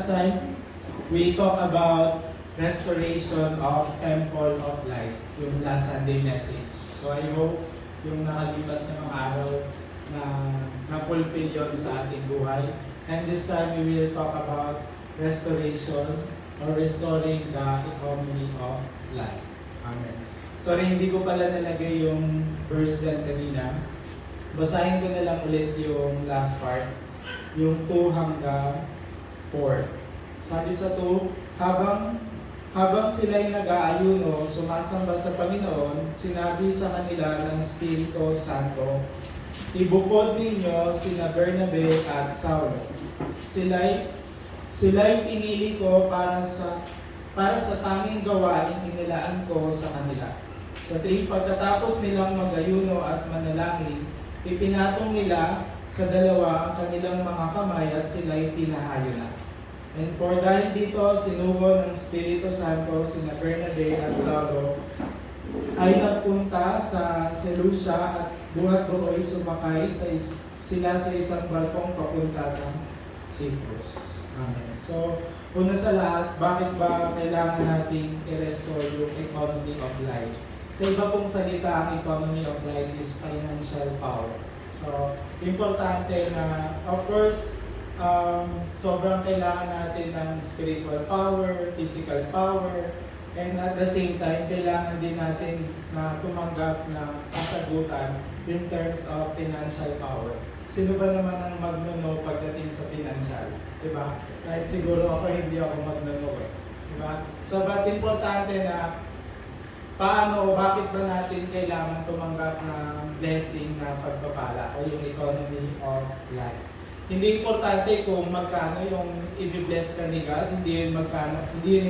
last time, we talk about restoration of Temple of Light, yung last Sunday message. So I hope yung nakalipas na mga araw na na-fulfill yun sa ating buhay. And this time, we will talk about restoration or restoring the economy of light. Amen. Sorry, hindi ko pala nalagay yung verse dyan kanina. Basahin ko na lang ulit yung last part, yung 2 hanggang 4. Sabi sa 2, habang sila'y nag-aayuno, sumasamba sa Panginoon, sinabi sa kanila ng Espiritu Santo, ibukod ninyo sina Bernabe at Saulo. Sila'y pinili ko para sa tanging gawain inilaan ko sa kanila. Sa 3, pagkatapos nilang mag-ayuno at manalangin, ipinatong nila sa 2 ang kanilang mga kamay at sila'y pinahayo na. And for dahil dito, sinugo ng Espiritu Santo sina Bernabe at Saulo ay nagpunta sa Seleucia at buhat doon sumakay sila sa isang barkong papunta ng Cyprus. Amen. So, una sa lahat, bakit ba kailangan nating i-restore yung economy of light? Sa iba pong salita, ang economy of light is financial power. So, importante na, of course, sobrang kailangan natin ng spiritual power, physical power, and at the same time, kailangan din natin na tumanggap ng kasagutan in terms of financial power. Sino ba naman ang magnono pagdating sa financial? Diba? Kahit siguro ako, hindi ako magnono eh. Diba? So, but importante na paano o bakit ba natin kailangan tumanggap ng blessing na pagpapala o yung economy of life? Hindi importante kung magkano yung i-bless ka ni God, hindi yun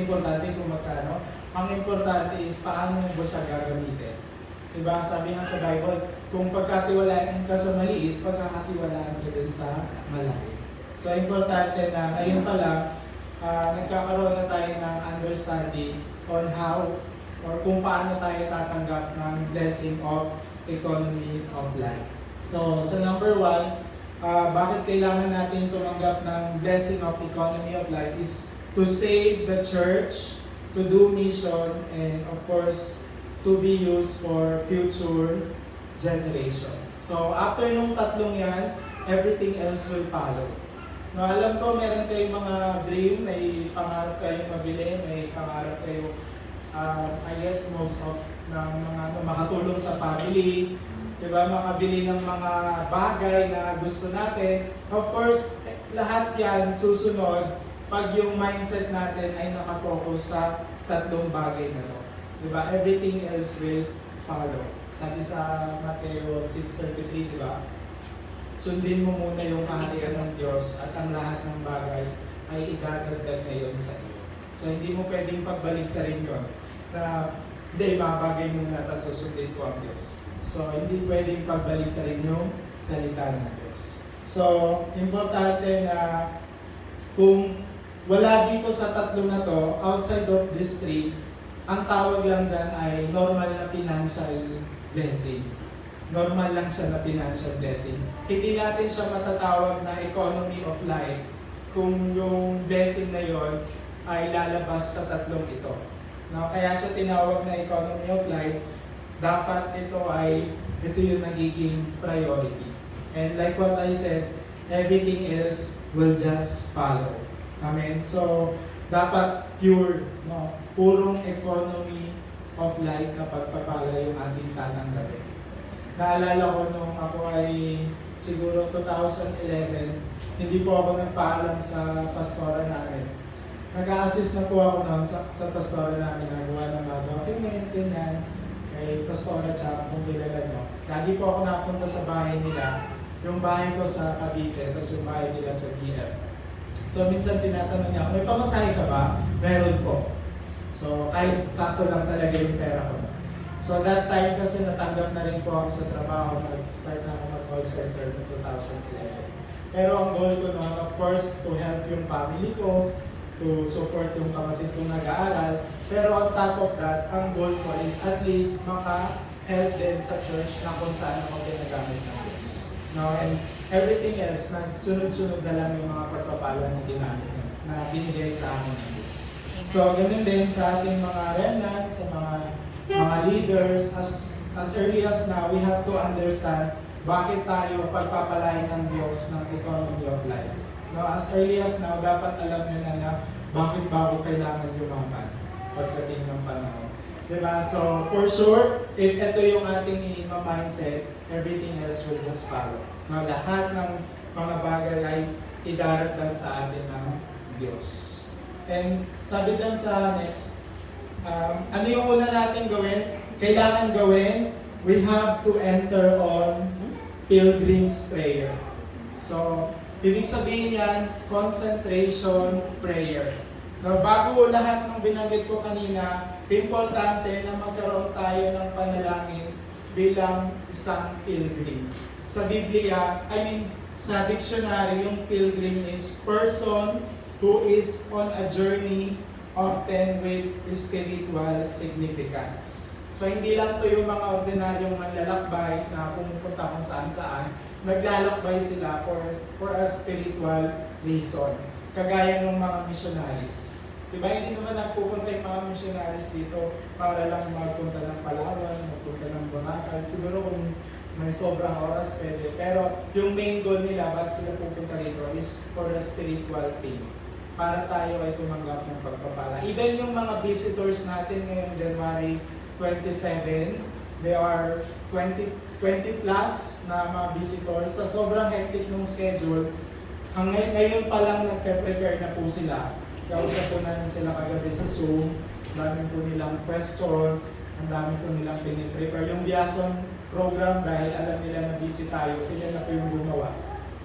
importante kung magkano. Ang importante is paano mo ba siya gagamitin. Diba? Sabi nga sa Bible, kung pagkatiwalaan ka sa maliit, pagkakatiwalaan ka din sa malaki. So, importante na ngayon pa lang, nagkakaroon na tayo ng understanding on how or kung paano tayo tatanggap ng blessing of economy of life. So, sa number 1, bakit kailangan natin tumanggap ng blessing of economy of life is to save the church, to do mission, and of course, to be used for future generation. So, after nung tatlong yan, everything else will follow. No, alam ko, meron kayong mga dream, may pangarap kayong mabili, may pangarap kayo, I guess, most of ng mga makatulong sa family, diba, makabili ng mga bagay na gusto natin. Of course, lahat yan susunod pag yung mindset natin ay nakapokus sa tatlong bagay na to. Diba? Everything else will follow. Sabi sa Mateo 6:33, diba? Sundin mo muna yung kaharian ng Diyos at ang lahat ng bagay ay idadagdag na yun sa iyo. So hindi mo pwedeng pagbalik ka rin yun na hindi, mabagay muna tapos susundin ko ang Diyos. So hindi pwedeng pagbalik ka rin yung salita ng Diyos. So importante na kung wala dito sa tatlo na to, outside of this three, ang tawag lang dyan ay normal na financial blessing. Normal lang siya na financial blessing. Hindi natin siya matatawag na economy of life kung yung blessing na yon ay lalabas sa tatlong ito. No, kaya siya tinawag na economy of life, dapat ito yung nagiging priority. And like what I said, everything else will just follow. Amen. So, dapat pure, no? Purong economy of life na pagpapala yung ating tananggapin. Naalala ko nung ako ay siguro 2011, hindi po ako nagpaalam sa pastora namin. Nag-a-assist na po ako noon sa pastora namin, nagawa ng mga document, ganyan, kay pastora Chang, kung kilala nyo. Lagi po ako napunta sa bahay nila, yung bahay ko sa Cavite, tapos yung bahay nila sa BF. So minsan tinatanong niya, may pamasahe ka ba? Meron po. So kahit sakto lang talaga yung pera ko na. So that time kasi natanggap na rin po ako sa trabaho, nag-start na ako mag-call center noong 2011. Pero ang goal ko noon, of course, to help yung family ko, to support yung kapatid kong nag-aaral. Pero on top of that, ang goal ko is at least maka-help din sa church na kung saan ako ginagamit ng Diyos. No? And everything else, sunod-sunod na lang yung mga pagpapala na ginamit na binigay sa amin ng Diyos. So, ganun din sa ating mga remnants, sa mga leaders, as early as now, we have to understand bakit tayo pagpapalain ng Diyos ng economy of life. No, as early as now, dapat alam nyo na bakit ba ako kailangan yumaman pagdating ng panahon. Diba? So, for sure, if ito yung ating mindset, everything else will just follow. No, lahat ng mga bagay ay idaragdag sa atin ng Diyos. And sabi dyan sa next, ano yung una natin gawin? Kailangan gawin, we have to enter on pilgrim's prayer. So, ibig sabihin yan, concentration prayer. Now, bago lahat ng binanggit ko kanina, importante na magkaroon tayo ng panalangin bilang isang pilgrim. Sa Biblia, sa dictionary, yung pilgrim is person who is on a journey often with spiritual significance. So hindi lang to yung mga ordinaryong manlalakbay na pumupunta kung saan-saan, naglalakbay sila for a spiritual reason. Kagaya ng mga missionaries. Diba, hindi naman nagpupunta yung mga missionaries dito para lang magpunta ng Palawan, magpunta ng Boracay. Siguro kung may sobrang oras pwede. Pero yung main goal nila, ba't sila pupunta rito, is for a spiritual thing. Para tayo ay tumanggap ng pagpapala. Even yung mga visitors natin ngayong January 27, they are 20 plus na mga visitors. Sa sobrang hectic ng schedule, ngayon pa lang nagpe-prepare na po sila. Kausap po namin sila kagabi sa Zoom. Dami po nilang question, ang dami po nilang piniprepare. Yung Biason program, dahil alam nila na busy tayo, sila na po yung gumawa.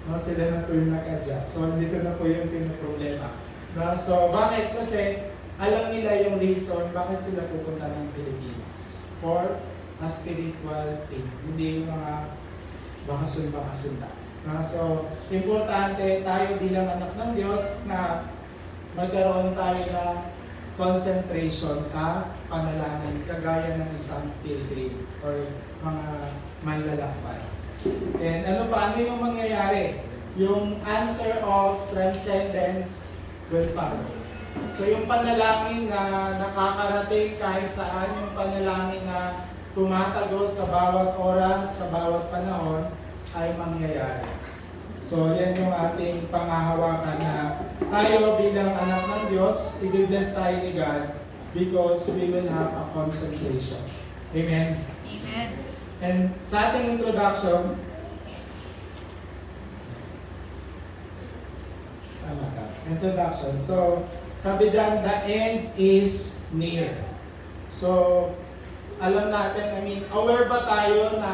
No, sila na po yung nag-adjust. So, dito na po yung pinoproblema. No, so, bakit? Kasi alam nila yung reason bakit sila pupunta ng Pilipinas. For a spiritual thing. Hindi yung mga bakasyon-bakasyon na. No, so, importante tayo bilang anak ng Diyos na magkaroon tayo ng concentration sa panalangin kagaya ng isang pilgrim or mga manlalakbay. And ano yung mangyayari? Yung answer of transcendence will follow. So yung panalangin na nakakarating kahit saan, yung panalangin na tumatagos sa bawat oras, sa bawat panahon, ay mangyayari. So yan yung ating pangahawakan na tayo bilang anak ng Diyos, i-bless tayo ni God because we will have a concentration. Amen? Amen. And sa ating introduction, so sabi dyan, the end is near. So, alam natin, aware ba tayo na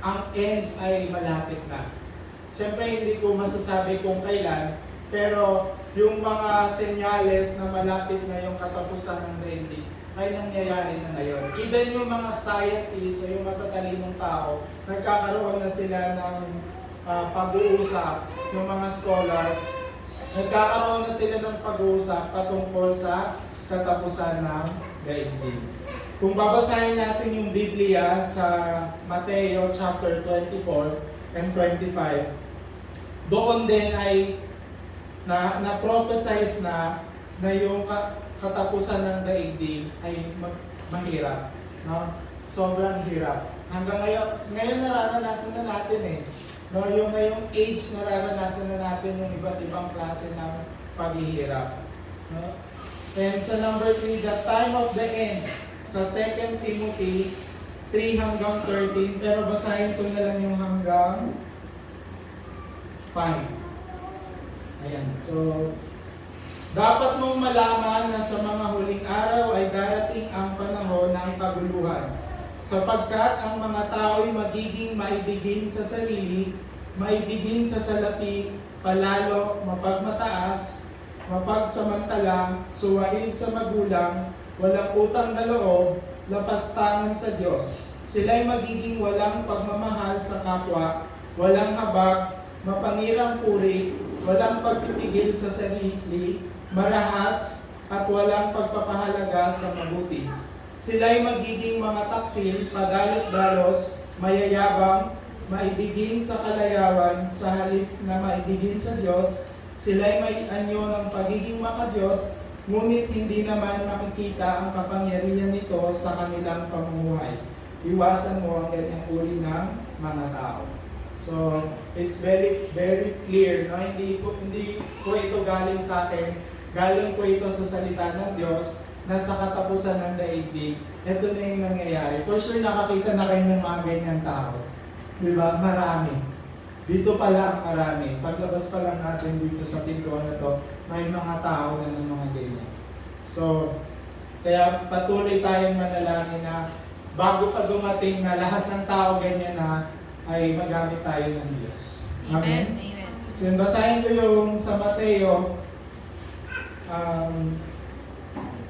ang end ay malapit na? Siyempre, hindi ko masasabi kung kailan, pero yung mga senyales na malapit na yung katapusan ng daigdig ay nangyayari na ngayon. Even yung mga scientists o yung matatalinong tao, nagkakaroon na sila ng pag-uusap, yung mga scholars, nagkakaroon na sila ng pag-uusap patungkol sa katapusan ng daigdig. Kung babasahin natin yung Biblia sa Mateo chapter 24 and 25, doon din ay na-prophesize na yung katapusan ng daigdig ay mahirap. No? Sobrang hirap. Hanggang ngayon nararanasan na natin No, yung ngayong age nararanasan na natin yung iba't ibang klase ng paghihirap. No? And sa number 3, the time of the end. Sa 2 Timothy 3 hanggang 13, pero basahin ko na lang yung hanggang 5. Ayan, so dapat mong malaman na sa mga huling araw ay darating ang panahon ng kaguluhan, sapagkat ang mga tao'y magiging maibigin sa sarili, maibigin sa salapi, palalo, mapagmataas, mapagsamantala, suwain sa magulang, walang utang na loob, lapastangan sa Diyos. Sila'y magiging walang pagmamahal sa kapwa, walang habag, mapanirang puri, walang pagpipigil sa sarili, marahas, at walang pagpapahalaga sa mabuti. Sila'y magiging mga taksil, padalos-dalos, mayayabang, maibigin sa kalayawan, sa halip na maibigin sa Diyos, Sila'y may anyo ng pagiging makadiyos, ngunit hindi naman makikita ang kapangyarihan nito sa kanilang pamumuhay. Iwasan mo ang ganyang uri ng mga tao. So, it's very, very clear, no? Hindi po ito galing sa akin, galing po ito sa salita ng Diyos na sa katapusan ng daigdig. Ito na yung nangyayari. For sure, nakakita na kayo ng mga ganyang tao. Diba? Marami. Dito pala ang marami. Paglabas pa lang natin dito sa pintuan na to, may mga tao na ng mga ganyan. So, kaya patuloy tayong manalangin na bago pa dumating na lahat ng tao ganyan na, ay magamit tayo ng Diyos. Amen? Amen. So, basahin ko yung sa Mateo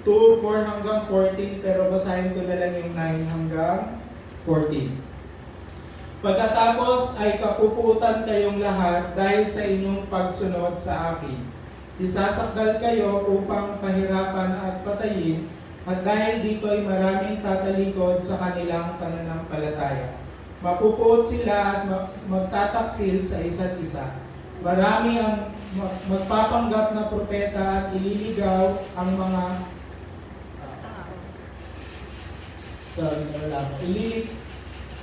2:4 hanggang 14, pero basahin ko na lang yung 9 hanggang 14. Pagkatapos ay kapuputan kayong lahat dahil sa inyong pagsunod sa akin. Isasakdal kayo upang pahirapan at patayin, at dahil dito ay maraming tatalikod sa kanilang pananampalataya. Mapupuot sila at magtataksil sa isa't isa. Marami ang magpapanggap na propeta at ililigaw ang mga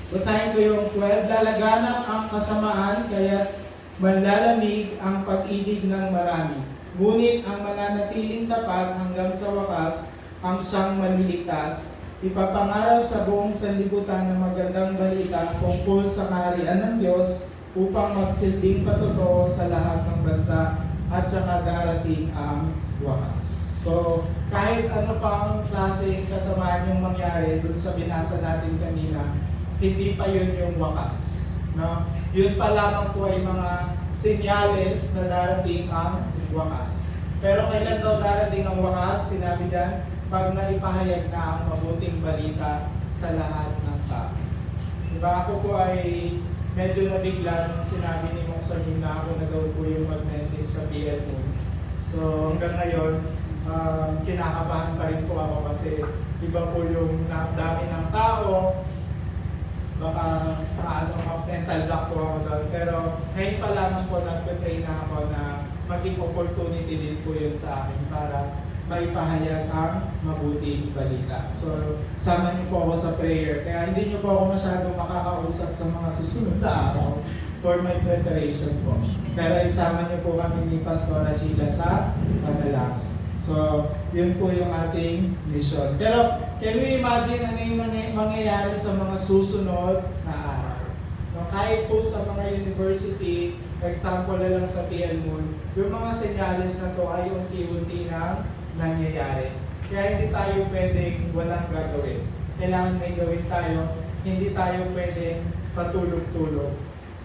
basahin ko yung 12. Lalaganap ang kasamaan, kaya manlalamig ang pag-ibig ng marami. Ngunit ang mananatiling tapat hanggang sa wakas ang siyang maliligtas. Ipapangaral sa buong sanlibutan ng magandang balita tungkol sa kaharian ng Diyos upang magsilbing patotoo sa lahat ng bansa at saka darating ang wakas. So, kahit ano pa ang klaseng kasamaan yung mangyari dun sa binasa natin kanina, hindi pa yun yung wakas. No? Yun pa lamang po ay mga senyales na darating ang wakas. Pero kailan daw darating ang wakas? Sinabi dyan, pag naipahayag na ang mabuting balita sa lahat ng tao. Diba, ako po ay medyo nabigla nung sinabi ni Mong Samin na ako na daw po yung mag-message sa PL Moon. So hanggang ngayon, kinakabahan pa rin po ako kasi iba po yung dami ng tao, baka mental block po ako doon. Pero ngayon pa lamang po nagpe-pray na ako na maging opportunity din po yun sa akin para maipahayag ang mabuting balita. So, sama niyo po ako sa prayer. Kaya hindi niyo po ako masyadong makakausap sa mga susunod na araw for my preparation po. Pero isama niyo po kami ni Pastora Sheila sa panalangin. So, yun po yung ating mission. Pero, can you imagine ano yung mangyayari sa mga susunod na araw? No, kahit po sa mga university, example na lang sa PL Moon, yung mga senyales na to ay unti-unti na nangyayari. Kaya hindi tayo pwedeng walang gagawin. Kailangan may gawin tayo, hindi tayo pwedeng patulog-tulog.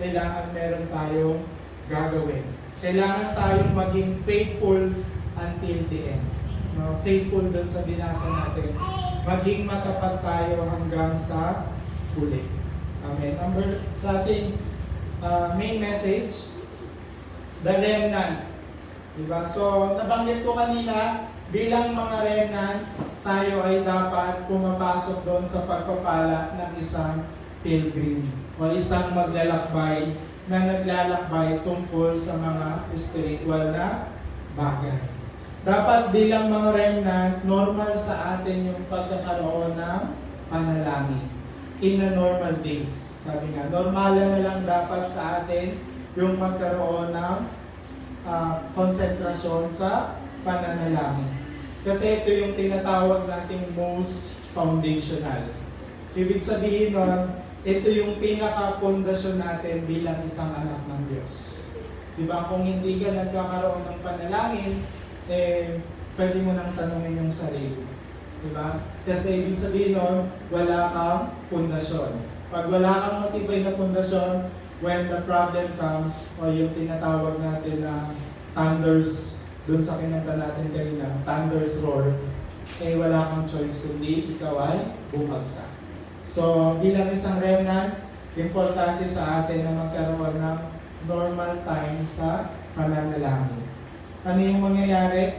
Kailangan meron tayong gagawin. Kailangan tayong maging faithful until the end. No? Faithful dun sa binasa natin. Maging matapat tayo hanggang sa huli. Amen. Sa ating main message, the remnant. Diba? So, nabanggit ko kanina, bilang mga remnant, tayo ay dapat pumapasok doon sa pagpapala ng isang pilgrim o isang maglalakbay na naglalakbay tungkol sa mga spiritual na bagay. Dapat bilang mga remnant, normal sa atin yung pagkakaroon ng panalangin in the normal days. Sabi nga, normal na lang dapat sa atin yung magkaroon ng konsentrasyon sa pananalangin. Kasi ito yung tinatawag nating most foundational. Ibig sabihin nun, ito yung pinaka-pundasyon natin bilang isang anak ng Diyos. Diba? Kung hindi ka nagkakaroon ng panalangin, pwede mo nang tanungin yung sarili. Diba? Kasi ibig sabihin nun, wala kang pundasyon. Pag wala kang matibay na pundasyon, when the problem comes, o yung tinatawag natin na thunders, dun sa kinanta natin kanina, thunders roar, wala kang choice kundi ikaw ay bumagsak. So, bilang isang remnant, importante sa atin na magkaroon ng normal time sa pananalangin. Ano yung mangyayari?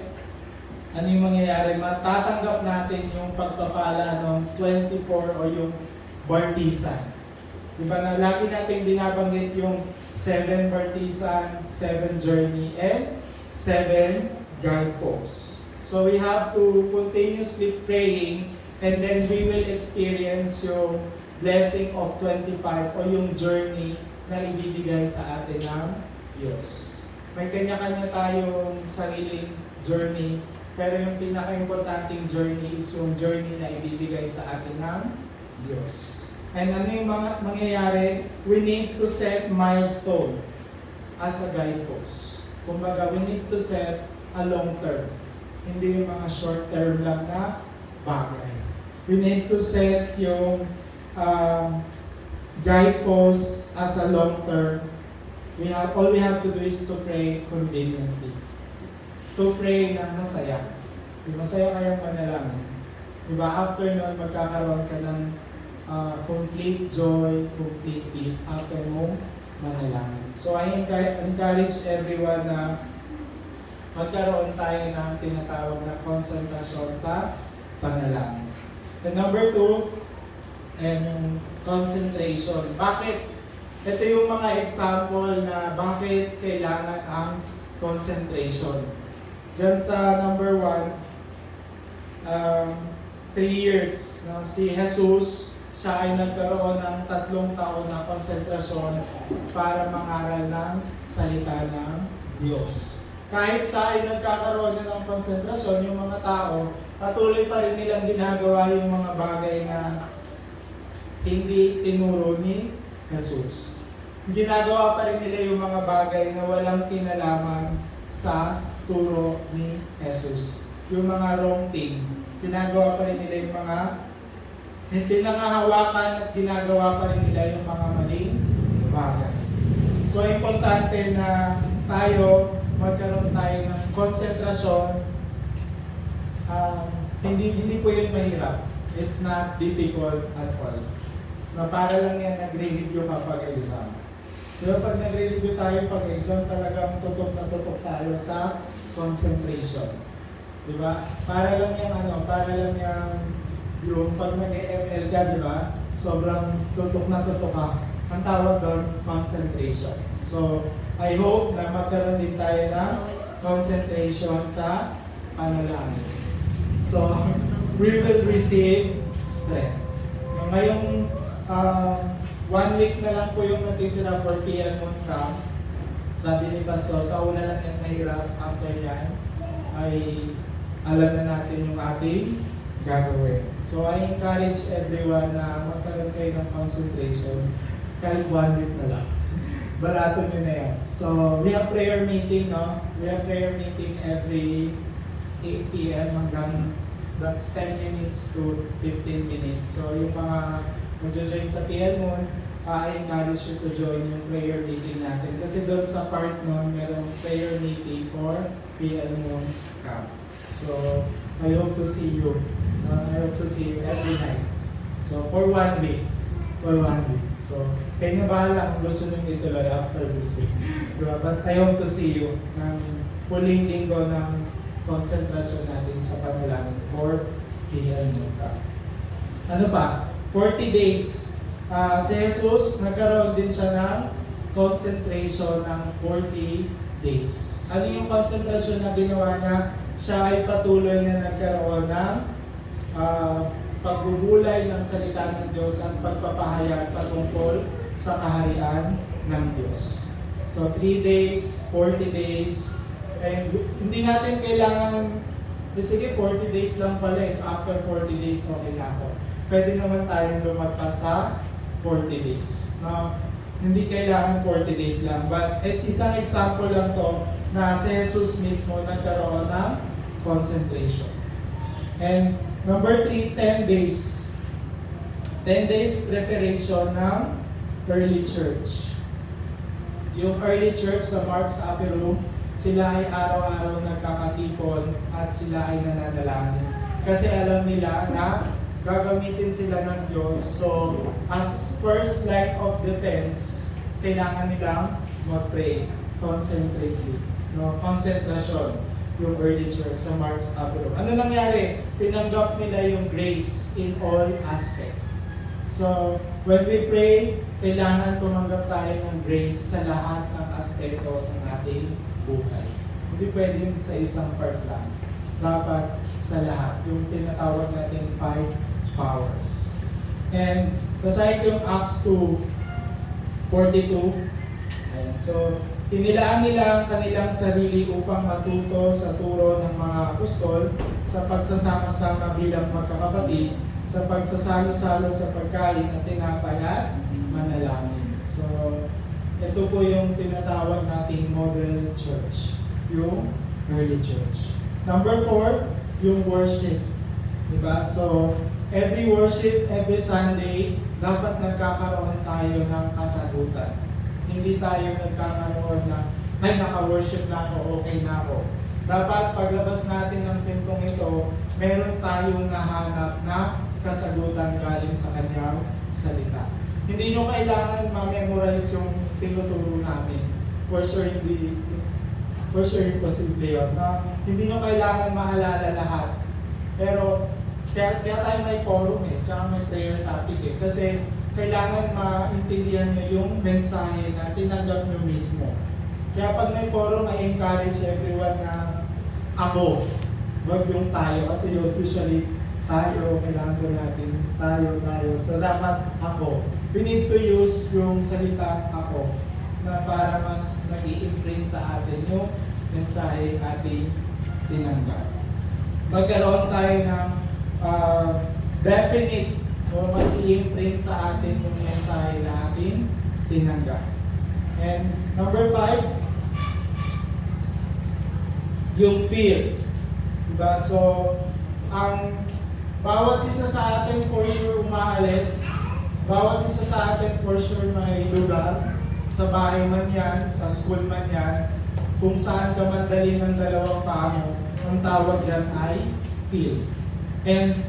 Matatanggap natin yung pagpapala ng 24 o yung Bartisan. Diba na lagi natin binabanggit yung 7 Bartisan, 7 Journey, and 7 guideposts. So we have to continuously praying, and then we will experience yung blessing of 25 o yung journey na ibibigay sa atin ng Diyos. May kanya-kanya tayong sariling journey, pero yung pinaka-importanting journey is yung journey na ibibigay sa atin ng Diyos. And ano yung mga mangyayari? We need to set milestone as a guidepost. Kumbaga, we need to set a long term. Hindi yung mga short term lang na bagay. We need to set yung guidepost as a long term. All we have to do is to pray conveniently. To pray na masaya. Masaya kayong manalangin. Diba? After nun, magkakaroon ka ng complete joy, complete peace after mo manalangin. So I encourage everyone na magkaroon tayo ng tinatawag na konsentrasyon sa panalangin. The number 2, yung concentration. Bakit? Ito yung mga example na bakit kailangan ang concentration. Diyan sa number 1, 3 years, no? Si Jesus, siya ay nagkaroon ng 3 taon na konsentrasyon para mangaral ng salita ng Diyos. Kahit siya ay nagkakaroon na ng konsentrasyon, yung mga tao, patuloy pa rin nilang ginagawa yung mga bagay na hindi tinuro ni Jesus. Ginagawa pa rin nila yung mga bagay na walang kinalaman sa turo ni Jesus. Yung mga wrong thing, ginagawa pa rin nila yung mga pinangahawakan at ginagawa pa rin nila yung mga maling bagay. So, importante na magkaroon tayo ng konsentrasyon. Hindi po yun mahirap. It's not difficult at all. Na para lang yan nagre-review kapag exam. Pero pag nagre-review tayo pag exam, talagang tutok na tutok tayo sa concentration. Diba? Para lang yung pag nag-ML ka, diba? Sobrang tutok na tutok ka. Ang tawag doon, concentration. So, I hope na magkaroon din tayo ng concentration sa panalangin. So, we will receive strength. Ngayong 1 week na lang po yung natitira for PL Moon Camp. Sabi ni Pastor, sa una lang yan mahirap, after yan ay alam na natin yung ating gagawin. So I encourage everyone na magkaroon kayo ng concentration kahit 1 week na lang. Barato nyo na yan. So we have prayer meeting, no? We have prayer meeting every 8 p.m. hanggang that's 10 minutes to 15 minutes. So yung mga mag-join sa PL Moon, I encourage you to join yung prayer meeting natin. Kasi doon sa part nun, merong prayer meeting for PL Moon Camp. So I hope to see you. I hope to see you every night. So for 1 week. For 1 week. So kayo na bahala kung gusto nyo ituloy after this week. Diba? But I hope to see you ng huling linggo ng konsentrasyon natin sa panalangin for PL Moon Camp. Ano pa? 40 days. Si Jesus, nagkaroon din siya ng concentration ng 40 days. Ano yung concentration na ginawa niya? Siya ay patuloy na nagkaroon ng pagbubulay ng salita ng Diyos at pagpapahayag patungkol sa kaharian ng Diyos. So 3 days, 40 days, and hindi natin kailangan, sige 40 days lang pala eh. After 40 days, okay na ako. Pwede naman tayong lumagpas sa 40 days. No? Hindi kailangan 40 days lang. But isang example lang to na si Jesus mismo nagkaroon ng concentration. And number 3, 10 days. 10 days preparation ng early church. Yung early church sa Mark's Upper Room, sila ay araw-araw nagkakatipon at sila ay nananalangin. Kasi alam nila na gagamitin sila ng Diyos. So, as first line of defense, kailangan nilang mag-pray concentrately. No? Konsentrasyon yung early church sa Mark's Upper Room. Ano nangyari? Tinanggap nila yung grace in all aspect. So, when we pray, kailangan tumanggap tayo ng grace sa lahat ng aspeto ng ating buhay. Hindi pwede yun sa isang part lang. Dapat sa lahat. Yung tinatawag natin 5 powers. And basahin ko yung Acts 2:42. Ayan. So, inilaan nila ang kanilang sarili upang matuto sa turo ng mga apostol, sa pagsasama-sama bilang magkakapatid, sa pagsasalo-salo sa pagkain at tinapay at manalangin. So, ito po yung tinatawag nating model church, yung early church. Number 4, yung worship. Diba? So, every worship, every Sunday, dapat nagkakaroon tayo ng kasagutan. Hindi tayo nagkakaroon na, ay naka-worship na ako, okay na ako. Dapat paglabas natin ng pintong ito, meron tayong nahanap na kasagutan galing sa kanyang salita. Hindi nyo kailangan ma-memorize yung tinuturo namin. For sure, imposible yun. Hindi nyo kailangan maalala lahat. Pero, kaya tayo may forum tsaka may prayer topic Kasi, kailangan maintindihan nyo yung mensahe na tinanggap nyo mismo. Kaya pag may forum, I encourage everyone na ako, wag yung tayo. Kasi usually, tayo, kailangan ko natin, tayo. So dapat ako. We need to use yung salita ako na para mas nag-i-imprint sa atin yung mensahe ating tinanggap. Magkaroon tayo ng definite o mag-i-imprint sa atin yung mensahe na ating tinanggap. And number 5, yung fear. Diba? So, ang bawat isa sa atin for sure umaalis, bawat isa sa atin for sure may lugar, sa bahay man yan, sa school man yan, kung saan ka mandali ng dalawang paa mo, ang tawag dyan ay field. And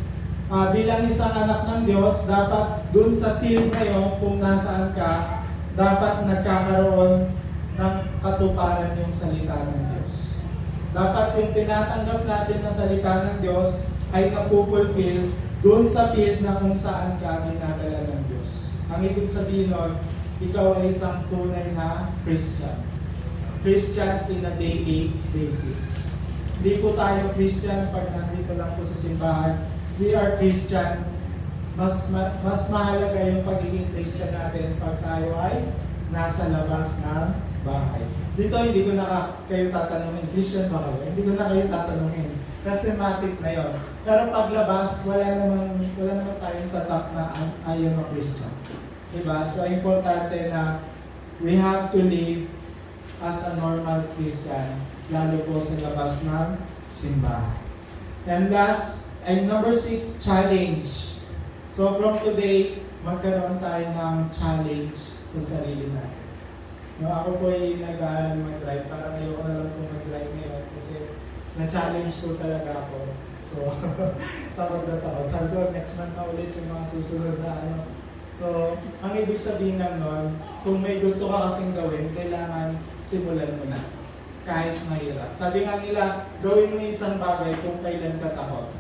bilang isang anak ng Diyos, dapat dun sa field ngayon, kung nasaan ka, dapat nagkakaroon ng katuparan yung salita ng Diyos. Dapat yung tinatanggap natin na salita ng Diyos ay napupulfill dun sa field na kung saan ka dinadala ng Diyos. Ang ibig sabihin nun, ikaw ay isang tunay na Christian. Christian in a daily basis. Hindi po tayo Christian pag nandito lang po sa simbahan. We are Christian. Mas mahalaga yung pagiging Christian natin pag tayo ay nasa labas ng bahay. Dito hindi ko na kayo tatanungin, Christian ba kayo? Hindi ko na kayo tatanungin. Kasi matik na yon. Pero paglabas, wala naman tayong tatak na I am a Christian. Diba? So, importante na we have to live as a normal Christian, lalo po sa labas ng simbahan. And last, and number 6, challenge. So, from today, magkaroon tayo ng challenge sa sarili natin. No, ako po ay nag-aaral mag-drive. Parang ayoko na lang po mag-drive ngayon kasi na-challenge po talaga ako. So, takot na takot. Sabi ko, next month na ulit yung mga susunod na ano. So, ang ibig sabihin lang nun, kung may gusto ka kasing gawin, kailangan simulan mo na. Kahit mahirap. Sabi nga nila, gawin mo isang bagay kung kailan ka takot.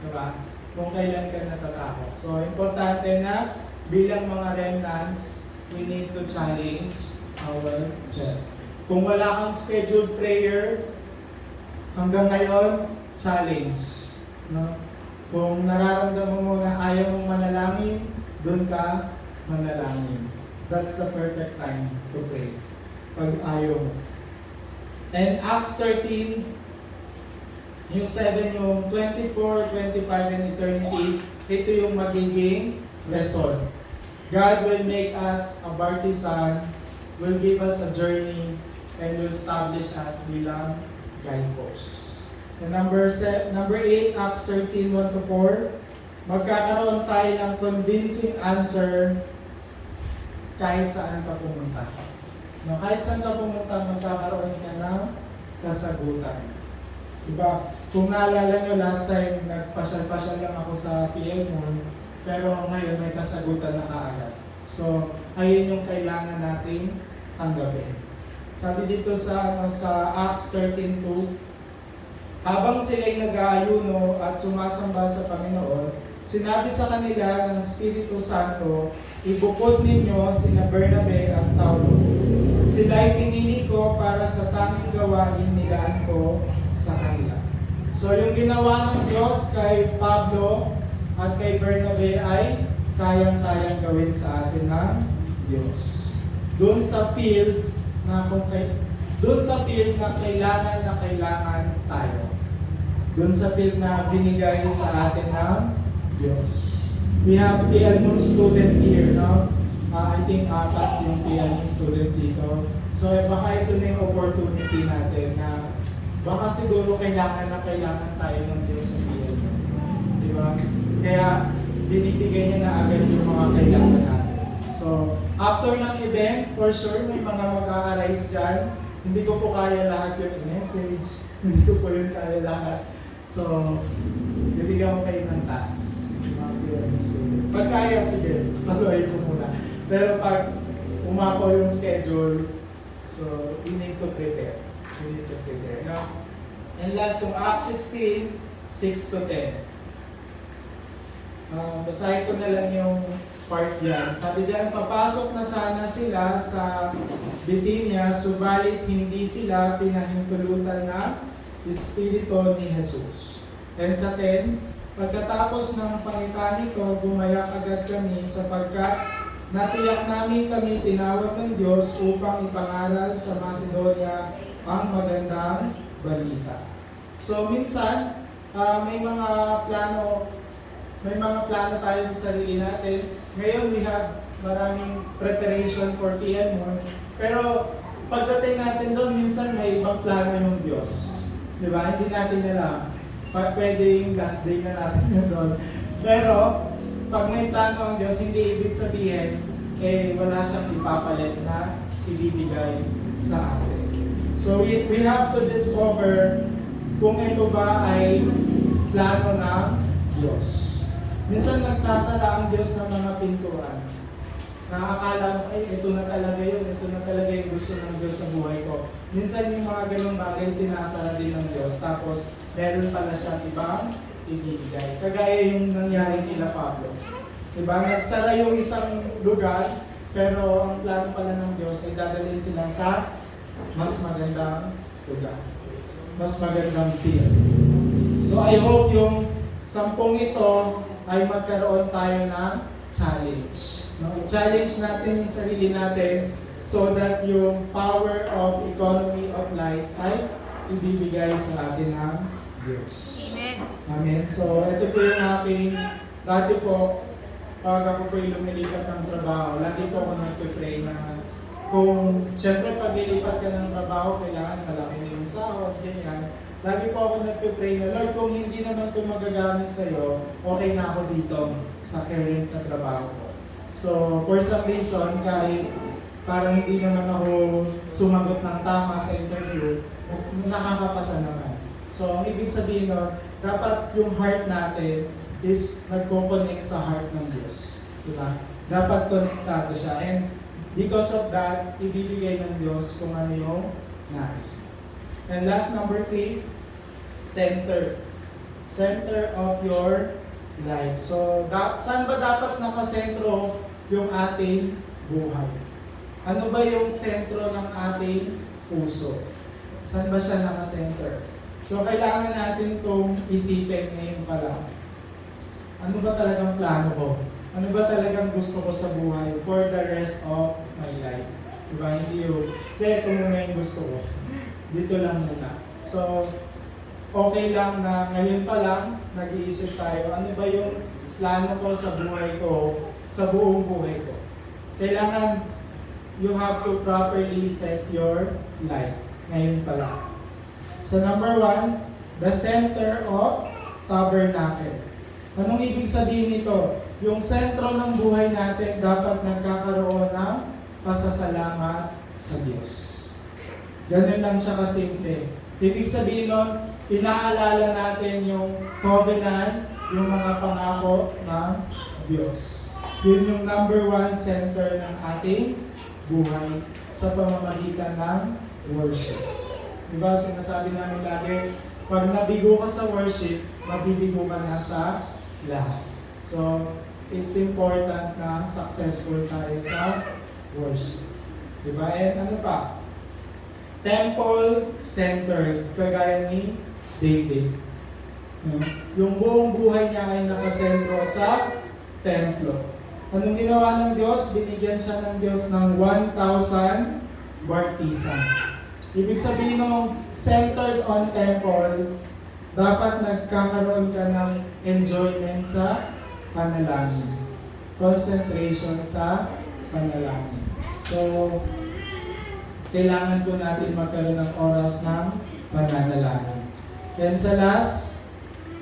Diba? Kung kailan ka natatakot. So, importante na bilang mga remnants, we need to challenge ourselves. Kung wala kang scheduled prayer, hanggang ngayon, challenge. No? Kung nararamdaman mo na ayaw mong manalangin, doon ka manalangin. That's the perfect time to pray. Pag ayaw mo. And Acts 13, yung 7, yung 24, 25, and eternity, ito yung magiging result. God will make us a partisan, will give us a journey, and will establish us bilang guideposts. And number 8, Acts 13, 1-4, magkakaroon tayo ng convincing answer kahit saan ka pumunta. No, kahit saan ka pumunta, magkakaroon ka ng kasagutan. Diba? Kung naalala nyo, last time, nagpasyal-pasyal lang ako sa PL Moon, pero ngayon may kasagutan na kaagad. So, ayun yung kailangan natin tanggapin. Sabi dito sa Acts 13:2, habang sila'y nag-aayuno at sumasamba sa Panginoon, sinabi sa kanila ng Espiritu Santo, ibukod ninyo sina Bernabe at Saulo Sila'y pinili ko para sa tanging gawain nilaan ko sa kanila. So yung ginawa ng Diyos kay Pablo at kay Bernabe ay kayang-kayang gawin sa atin ng Diyos. Doon sa field na kailangan tayo. Doon sa field na binigay sa atin ng Diyos. We have PL Moon student here, no? I think apat yung PL Moon student dito. So baka ito na yung opportunity natin na baka siguro kailangan tayo ng Diyos sa PL Moon. Di ba? Kaya binibigay niya na agad yung mga kailangan natin. So after ng event, for sure may mga mag-a-arise dyan. Hindi ko po kaya lahat yung message. Hindi ko po yun kaya lahat. So, bibigyan ko kayo ng task. Pag kaya, sige, saluhin ko muna. Pero pag umapaw yung schedule, so, we need to prepare. No? And last, yung Acts 16, 6 to 10. Basahin ko na lang yung part yan. Sabi diyan, papasok na sana sila sa Bithynia, subalit hindi sila pinahintulutan na Espiritu ni Jesus. And sa 10, pagkatapos ng pangita nito, bumayak agad kami sapagkat natiyak namin kami tinawag ng Diyos upang ipangaral sa Macedonia ang magandang balita. So minsan, may mga plano tayo sa sarili natin. Ngayon, we have maraming preparation for PL Moon. Pero pagdating natin doon, minsan may ibang plano yung Diyos. Diba? Hindi natin alam. Pwede yung last day na natin yun doon. Pero, pag may plano ang Diyos, hindi ibig sabihin, wala siyang ipapalit na ibibigay sa atin. So, we have to discover kung ito ba ay plano ng Diyos. Minsan nagsasara ang Diyos ng mga pintuan. Nakakala mo, ito na talaga yung gusto ng Diyos sa buhay ko. Minsan yung mga ganong bagay sinasara din ng Diyos, tapos meron pala siya ibang ibibigay. Kagaya yung nangyari kila Pablo. Diba? Nagsara yung isang lugar, pero ang plano pala ng Diyos ay dadalhin sila sa mas magandang lugar. Mas magandang field. So I hope yung 10 ito ay magkaroon tayo ng challenge. I-challenge natin yung sarili natin so that yung power of economy of life ay ibibigay sa atin ng Diyos. Amen. Amen. So, ito po yung aking, dati po, pag ako po yung lumilipat ng trabaho, lagi po ako nagpipray na kung, syempre pag lilipat ka ng trabaho, kailangan malaki na yung sahod, ganyan. Lagi po ako nagpipray na, Lord, kung hindi naman ito magagamit sa'yo, okay na ako dito sa current na trabaho ko. So, for some reason, kahit parang hindi naman ako sumagot ng tama sa interview, nakakapasa naman. So, ang ibig sabihin nun, dapat yung heart natin is nagko-connect sa heart ng Diyos. Diba? Dapat konektado siya. And because of that, ibibigay ng Diyos kung ano yung nais. And last, number 3, center. Center of your life. So, saan ba dapat nakasentro yung ating buhay? Ano ba yung sentro ng ating puso? Saan ba siya nakasenter? So, kailangan natin itong isipin ngayon pa lang. Ano ba talagang plano ko? Ano ba talagang gusto ko sa buhay for the rest of my life? Diba? Hindi yung, ito muna yung gusto ko. Dito lang muna. So, okay lang na ngayon pa lang, nag-iisip tayo, ano ba yung plano ko sa buhay ko, sa buong buhay ko. Kailangan, you have to properly set your life. Ngayon pa lang. So number 1, the center of tabernacle. Anong ibig sabihin nito? Yung sentro ng buhay natin dapat nagkakaroon ng pasasalamat sa Diyos. Ganun lang siya kasimple. Ibig sabihin nun, inaalala natin yung covenant, yung mga pangako ng Diyos. Yun yung number 1 center ng ating buhay sa pamamagitan ng worship. Diba, sinasabi namin lagi, pag nabigo ka sa worship, mabibigo ka na sa lahat. So, it's important na successful tayo sa worship. Diba? And ano pa? Temple-centered, kagaya ni David. No? Yung buong buhay niya ay nakasentro sa templo. Anong ginawa ng Diyos? Binigyan siya ng Diyos ng 1,000 bartisan. Ibig sabihin ng centered on temple, dapat nagkakaroon ka ng enjoyment sa panalangin. Concentration sa panalangin. So, kailangan po natin magkaroon ng oras ng pananalangin. Then sa last,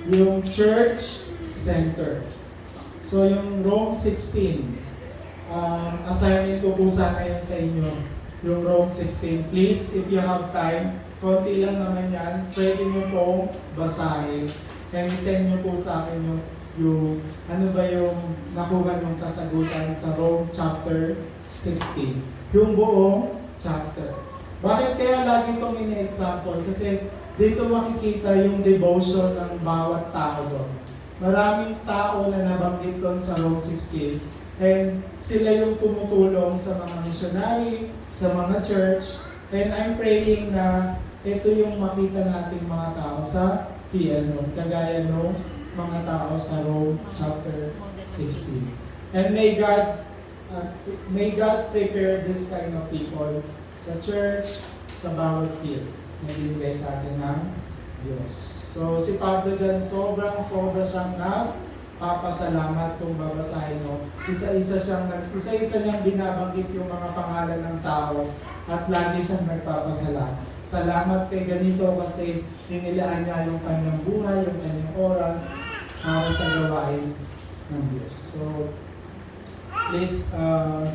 yung church center. So yung Rome 16, assignment ko po sana yan sa inyo. Yung Rome 16. Please, if you have time, konti lang naman yan, pwede nyo pong basahin. And send nyo po sa akin yung ano ba yung nakuha yung kasagutan sa Rome chapter 16. Yung buong chapter. Bakit kaya lagi itong ini-example? Kasi dito makikita yung devotion ng bawat tao doon. Maraming tao na nabanggit doon sa Rome 16 and sila yung tumutulong sa mga missionary, sa mga church, and I'm praying na ito yung makita nating mga tao sa PLO, kagaya ng mga tao sa Rome chapter 16. And may God prepare this kind of people sa church, sa bawat field na binigay sa atin ng Diyos. So si Pablo dyan, sobra siyang nagpapasalamat kung babasahin mo. Isa-isa niyang binabanggit yung mga pangalan ng tao at lagi siyang nagpapasalamat. Salamat kay ganito kasi hinilaan niya yung kanyang buhay, yung kanyang oras para sa gawain ng Diyos. So, please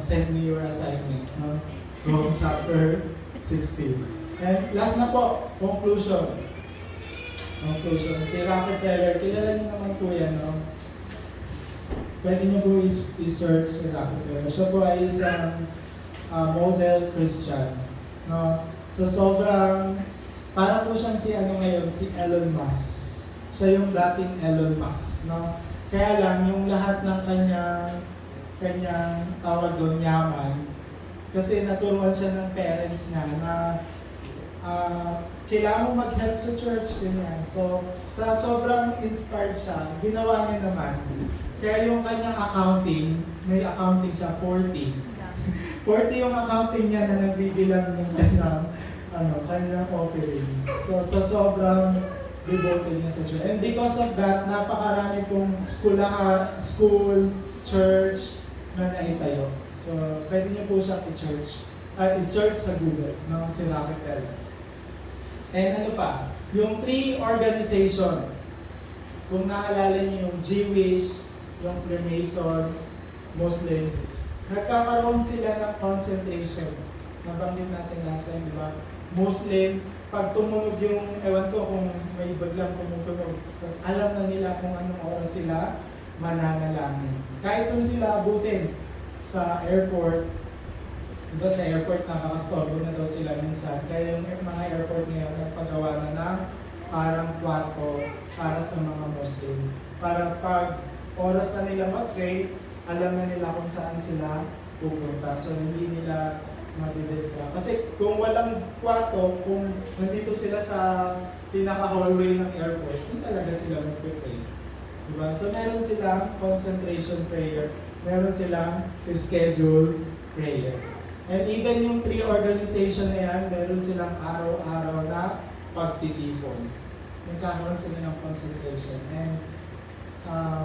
send me your assignment from chapter 16. And last na po, conclusion. Si Rockefeller, kilala niyo naman po yan, no? Pwede niyo po i-search si Rockefeller. Siya po ay isang model Christian. No? So sobrang, parang po siyang si Elon Musk. Siya yung dating Elon Musk. No? Kaya lang, yung lahat ng kanyang tawag doon, yaman, kasi naturuan siya ng parents niya na kailangan mo mag-help sa church, ganyan. So, sa sobrang inspired siya, ginawa niya naman. Kaya yung kanyang accounting, may accounting siya, 40. 40 yung accounting niya na nagbibilang yung kanyang offering. So, sa sobrang devoted niya sa church. And because of that, napakarami pong school, church na naitayo. So, pwede niyo po siya i-search sa Google, no? Si Rockefeller. And ano pa? Yung 3 organization, kung naalala niyo yung Jewish, yung Freemason, Muslim, nagkakaroon sila ng concentration. Nabanggit natin last time, di ba? Muslim, pag tumunog yung, ewan ko kung may biglang tumutunog, tapos alam na nila kung anong oras sila mananalangin. Kahit saan sila abutin sa airport, diba sa airport nakakastorbo na daw sila minsan. Kaya yung mga airport ngayon nagpagawa na ng parang kwarto para sa mga Muslim. Para pag oras na nila mag-pray, alam na nila kung saan sila pupunta. So hindi nila madidistract. Kasi kung walang kwarto, kung nandito sila sa pinaka-hallway ng airport, hindi talaga sila mag-pray. Diba? So meron silang concentration prayer. Meron silang schedule prayer. And even yung 3 organization na yan, meron silang araw-araw na pagtitipon. Nagkakaroon sila ng concentration. And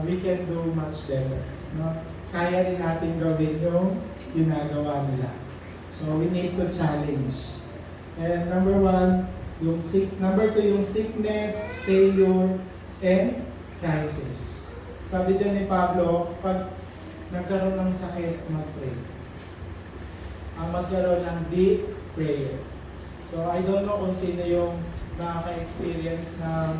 we can do much better. No? Kaya rin natin gawin yung ginagawa nila. So we need to challenge. And number 2, yung sickness, failure, and crisis. Sabi dyan ni Pablo, pag nagkaroon ng sakit, mag-pray. Magkaroon ng deep prayer. So I don't know kung sino yung nakaka-experience ng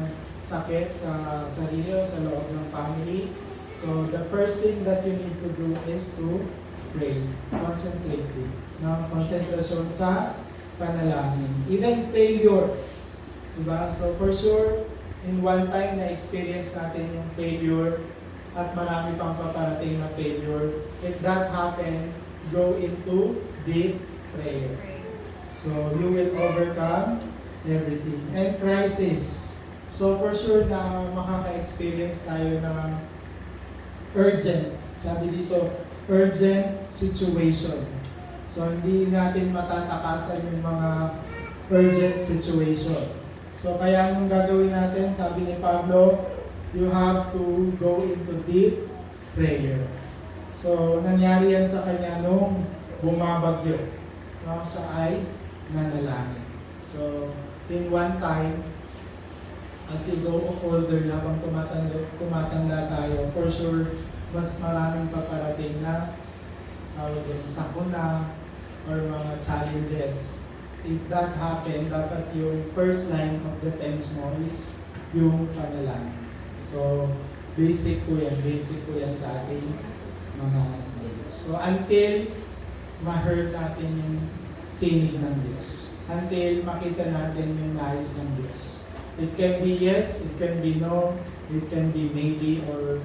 sakit sa sarili o sa loob ng family. So the first thing that you need to do is to pray. Concentrate. Konsentrasyon sa panalangin. Even failure. Diba? So for sure, in one time na-experience natin yung failure at marami pang paparating na failure. If that happen, go into deep prayer. So you will overcome everything. And crisis. So for sure na makaka-experience tayo ng urgent. Sabi dito, urgent situation. So hindi natin matatakasan yung mga urgent situation. So kaya anong gagawin natin? Sabi ni Pablo, you have to go into deep prayer. So nangyari yan sa kanya nung bumabagyo. No? Siya ay nanalangin. So in one time, as you go older, habang tumatanda tayo, for sure, mas maraming paparating na sakuna or mga challenges. If that happen, dapat yung first line of defense mo is yung panalangin. So, basic po yan sa ating mga Diyos. So, until ma-heard natin yung tinig ng Diyos. Until makita natin yung nais ng Diyos. It can be yes, it can be no, it can be maybe, or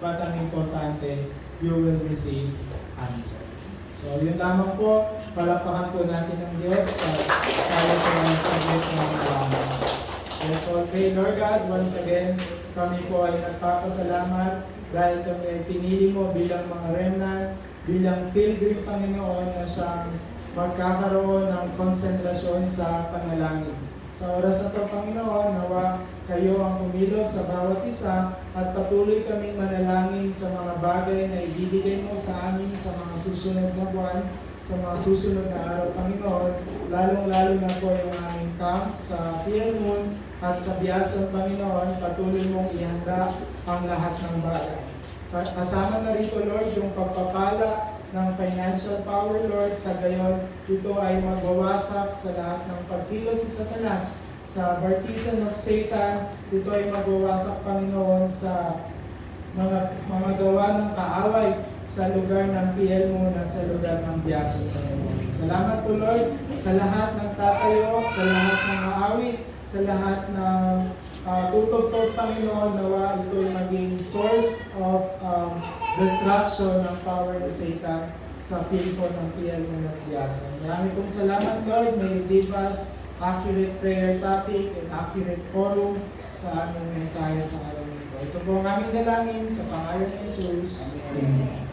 but ang importante, you will receive answer. So, yun lamang po. Palakpakan po natin ang Diyos sa tayo po ang subject ng kalaman. Let's all pray. Lord God, once again, kami po ay nagpapasalamat dahil kami ay pinili mo bilang mga remnant, bilang pilgrim, Panginoon, na siyang magkakaroon ng konsentrasyon sa panalangin. Sa oras na ito, Panginoon, nawa kayo ang kumilos sa bawat isa at patuloy kaming manalangin sa mga bagay na ibibigay mo sa amin sa mga susunod na buwan, sa mga susunod na araw, Panginoon, lalong-lalo na po yung aming camp sa PL Moon at sa Biasan, Panginoon, patuloy mong ihanda ang lahat ng bagay. Kasama na rito, Lord, yung pagpapala ng financial power, Lord, sa gayon, ito ay magwawasak sa lahat ng pagkilos sa Satanas, sa bartisan of Satan, ito ay magwawasak, Panginoon, sa mga gawa ng kaaway sa lugar ng PL Moon at sa lugar ng Biasan, Panginoon. Salamat po, Lord, sa lahat ng tatayo, sa lahat ng maawit, sa lahat ng tutugtog, Panginoon, nawa ito maging source of destruction ng power ni Satan sa pilpo ng PL Moon at Biasan. Marami pong salamat, Lord. May you give us accurate prayer topic and accurate forum sa aming mensahe sa araw nito. Ito po ang aming dalangin sa pangalan ni Jesus. Amen.